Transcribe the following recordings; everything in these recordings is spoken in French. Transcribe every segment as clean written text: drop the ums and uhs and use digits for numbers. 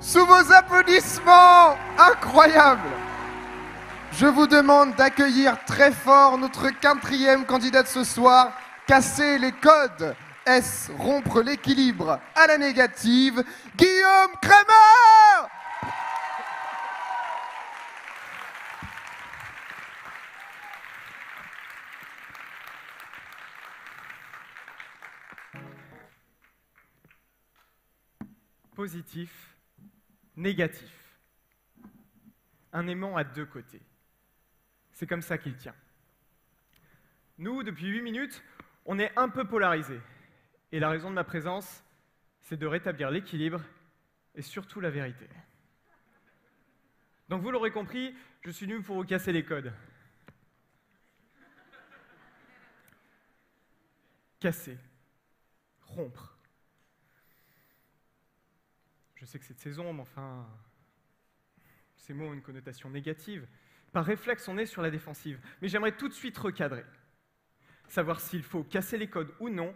Sous vos applaudissements incroyables, je vous demande d'accueillir très fort notre quatrième candidat de ce soir, casser les codes, S, rompre l'équilibre à la négative, Guillaume Kremer. Positif, négatif. Un aimant à deux côtés. C'est comme ça qu'il tient. Nous, depuis 8 minutes, on est un peu polarisés. Et la raison de ma présence, c'est de rétablir l'équilibre et surtout la vérité. Donc vous l'aurez compris, je suis venu pour vous casser les codes. Casser. Rompre. Je sais que c'est de saison, mais enfin, ces mots ont une connotation négative. Par réflexe, on est sur la défensive. Mais j'aimerais tout de suite recadrer. Savoir s'il faut casser les codes ou non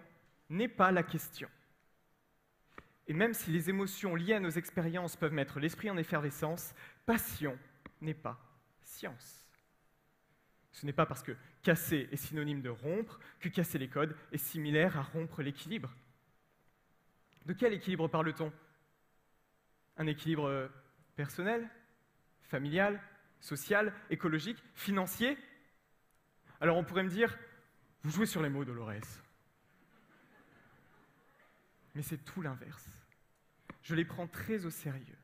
n'est pas la question. Et même si les émotions liées à nos expériences peuvent mettre l'esprit en effervescence, passion n'est pas science. Ce n'est pas parce que casser est synonyme de rompre que casser les codes est similaire à rompre l'équilibre. De quel équilibre parle-t-on ? Un équilibre personnel, familial, social, écologique, financier? Alors on pourrait me dire, vous jouez sur les mots, Dolores. Mais c'est tout l'inverse. Je les prends très au sérieux.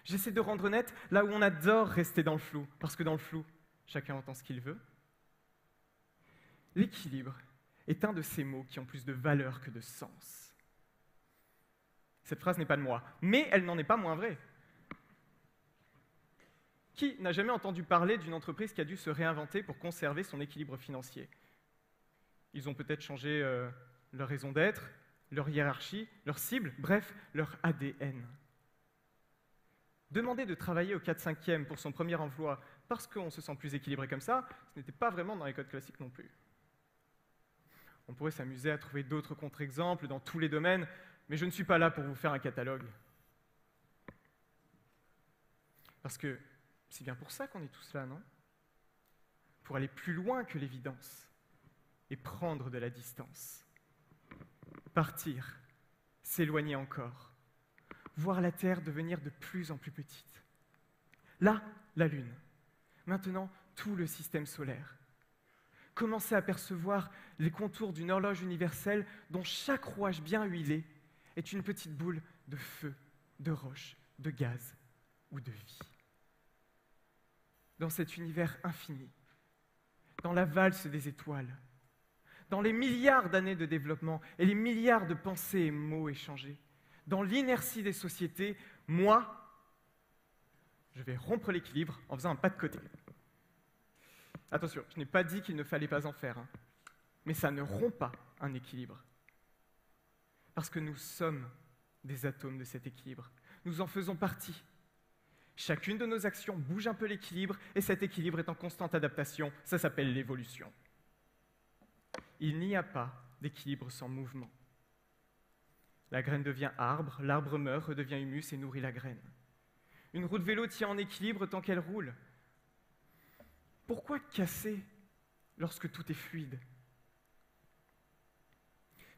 J'essaie de rendre net là où on adore rester dans le flou, parce que dans le flou, chacun entend ce qu'il veut. L'équilibre est un de ces mots qui ont plus de valeur que de sens. Cette phrase n'est pas de moi, mais elle n'en est pas moins vraie. Qui n'a jamais entendu parler d'une entreprise qui a dû se réinventer pour conserver son équilibre financier? Ils ont peut-être changé leur raison d'être, leur hiérarchie, leur cible, bref, leur ADN. Demander de travailler au 4/5e pour son premier emploi parce qu'on se sent plus équilibré comme ça, ce n'était pas vraiment dans les codes classiques non plus. On pourrait s'amuser à trouver d'autres contre-exemples dans tous les domaines, mais je ne suis pas là pour vous faire un catalogue. Parce que c'est bien pour ça qu'on est tous là, non? Pour aller plus loin que l'évidence et prendre de la distance. Partir, s'éloigner encore, voir la Terre devenir de plus en plus petite. Là, la Lune. Maintenant, tout le système solaire. Commencer à percevoir les contours d'une horloge universelle dont chaque rouage bien huilé est une petite boule de feu, de roche, de gaz ou de vie. Dans cet univers infini, dans la valse des étoiles, dans les milliards d'années de développement et les milliards de pensées et mots échangés, dans l'inertie des sociétés, moi, je vais rompre l'équilibre en faisant un pas de côté. Attention, je n'ai pas dit qu'il ne fallait pas en faire, mais ça ne rompt pas un équilibre. Parce que nous sommes des atomes de cet équilibre. Nous en faisons partie. Chacune de nos actions bouge un peu l'équilibre, et cet équilibre est en constante adaptation. Ça s'appelle l'évolution. Il n'y a pas d'équilibre sans mouvement. La graine devient arbre, l'arbre meurt, redevient humus et nourrit la graine. Une roue de vélo tient en équilibre tant qu'elle roule. Pourquoi casser lorsque tout est fluide?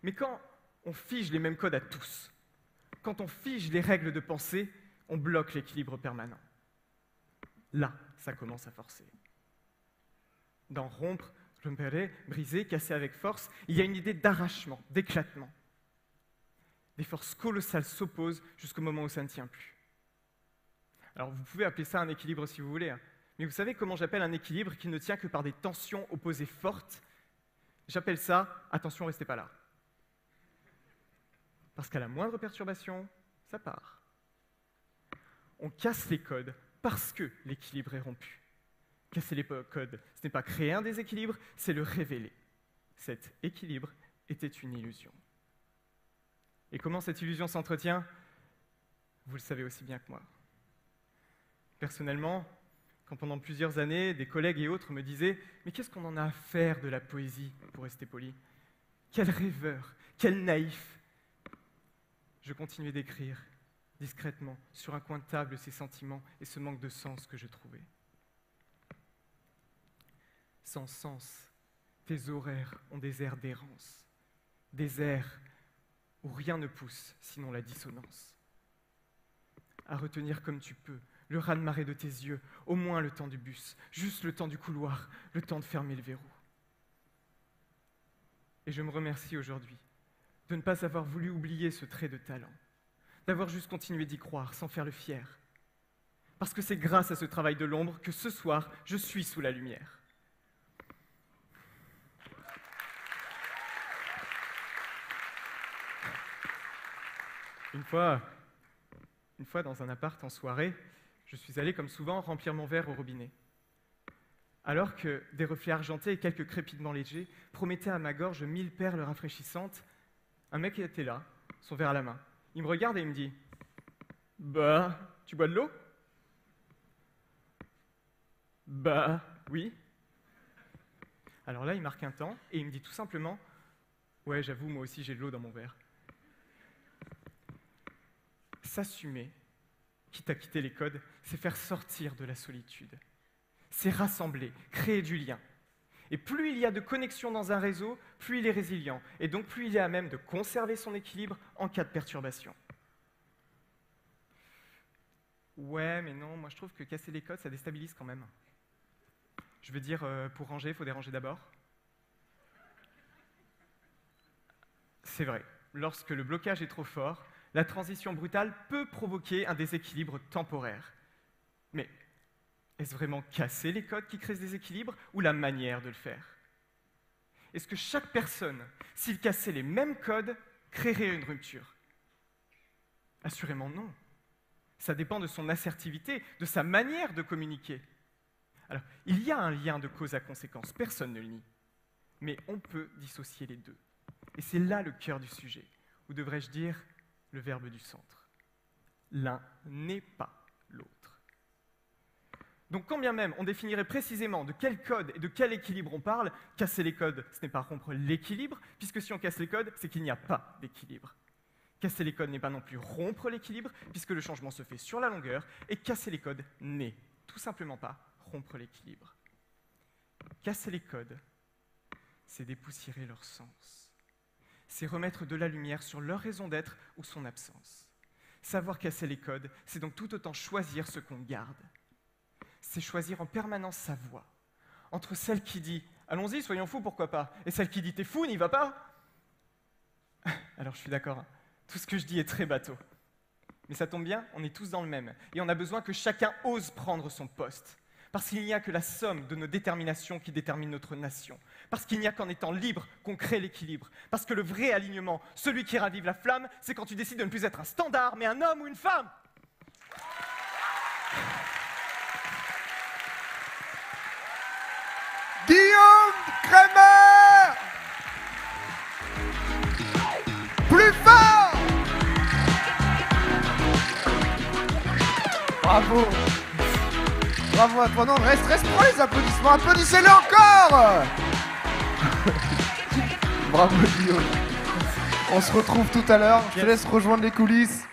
Mais quand on fige les mêmes codes à tous, quand on fige les règles de pensée, on bloque l'équilibre permanent. Là, ça commence à forcer. Dans rompre, rompere, briser, casser avec force, il y a une idée d'arrachement, d'éclatement. Des forces colossales s'opposent jusqu'au moment où ça ne tient plus. Alors vous pouvez appeler ça un équilibre si vous voulez, mais vous savez comment j'appelle un équilibre qui ne tient que par des tensions opposées fortes? J'appelle ça « attention, restez pas là ». Parce qu'à la moindre perturbation, ça part. On casse les codes parce que l'équilibre est rompu. Casser les codes, ce n'est pas créer un déséquilibre, c'est le révéler. Cet équilibre était une illusion. Et comment cette illusion s'entretient? Vous le savez aussi bien que moi. Personnellement, quand pendant plusieurs années, des collègues et autres me disaient « Mais qu'est-ce qu'on en a à faire de la poésie, pour rester poli? Quel rêveur, quel naïf !» Je continuais d'écrire discrètement, sur un coin de table, ces sentiments et ce manque de sens que je trouvais. Sans sens, tes horaires ont des airs d'errance, des airs où rien ne pousse, sinon la dissonance. À retenir comme tu peux, le raz-de-marée de tes yeux, au moins le temps du bus, juste le temps du couloir, le temps de fermer le verrou. Et je me remercie aujourd'hui de ne pas avoir voulu oublier ce trait de talent, d'avoir juste continué d'y croire sans faire le fier. Parce que c'est grâce à ce travail de l'ombre que ce soir, je suis sous la lumière. Une fois dans un appart en soirée, je suis allé comme souvent remplir mon verre au robinet. Alors que des reflets argentés et quelques crépitements légers promettaient à ma gorge 1000 perles rafraîchissantes, un mec était là, son verre à la main. Il me regarde et il me dit « Bah, tu bois de l'eau ?»« Bah, oui. » Alors là, il marque un temps et il me dit tout simplement « Ouais, j'avoue, moi aussi j'ai de l'eau dans mon verre. » S'assumer, quitte à quitter les codes, c'est faire sortir de la solitude. C'est rassembler, créer du lien. Et plus il y a de connexions dans un réseau, plus il est résilient, et donc plus il est à même de conserver son équilibre en cas de perturbation. Ouais, mais non, moi je trouve que casser les codes, ça déstabilise quand même. Je veux dire, pour ranger, il faut déranger d'abord. C'est vrai, lorsque le blocage est trop fort, la transition brutale peut provoquer un déséquilibre temporaire. Mais est-ce vraiment casser les codes qui créent ce déséquilibre ou la manière de le faire? Est-ce que chaque personne, s'il cassait les mêmes codes, créerait une rupture? Assurément non. Ça dépend de son assertivité, de sa manière de communiquer. Alors, il y a un lien de cause à conséquence, personne ne le nie. Mais on peut dissocier les deux. Et c'est là le cœur du sujet, ou devrais-je dire le verbe du centre. L'un n'est pas l'autre. Donc quand bien même on définirait précisément de quel code et de quel équilibre on parle, casser les codes, ce n'est pas rompre l'équilibre, puisque si on casse les codes, c'est qu'il n'y a pas d'équilibre. Casser les codes n'est pas non plus rompre l'équilibre, puisque le changement se fait sur la longueur, et casser les codes n'est tout simplement pas rompre l'équilibre. Casser les codes, c'est dépoussiérer leur sens. C'est remettre de la lumière sur leur raison d'être ou son absence. Savoir casser les codes, c'est donc tout autant choisir ce qu'on garde. C'est choisir en permanence sa voix. Entre celle qui dit « Allons-y, soyons fous, pourquoi pas ?» et celle qui dit « T'es fou, n'y va pas ?» Alors je suis d'accord, hein. Tout ce que je dis est très bateau. Mais ça tombe bien, on est tous dans le même. Et on a besoin que chacun ose prendre son poste. Parce qu'il n'y a que la somme de nos déterminations qui détermine notre nation. Parce qu'il n'y a qu'en étant libre qu'on crée l'équilibre. Parce que le vrai alignement, celui qui ravive la flamme, c'est quand tu décides de ne plus être un standard, mais un homme ou une femme. Guillaume Kremer! Plus fort! Bravo! Bravo à toi. Non, reste pour les applaudissements. Applaudissez-le encore! Bravo Guillaume. On se retrouve tout à l'heure. Je te laisse rejoindre les coulisses.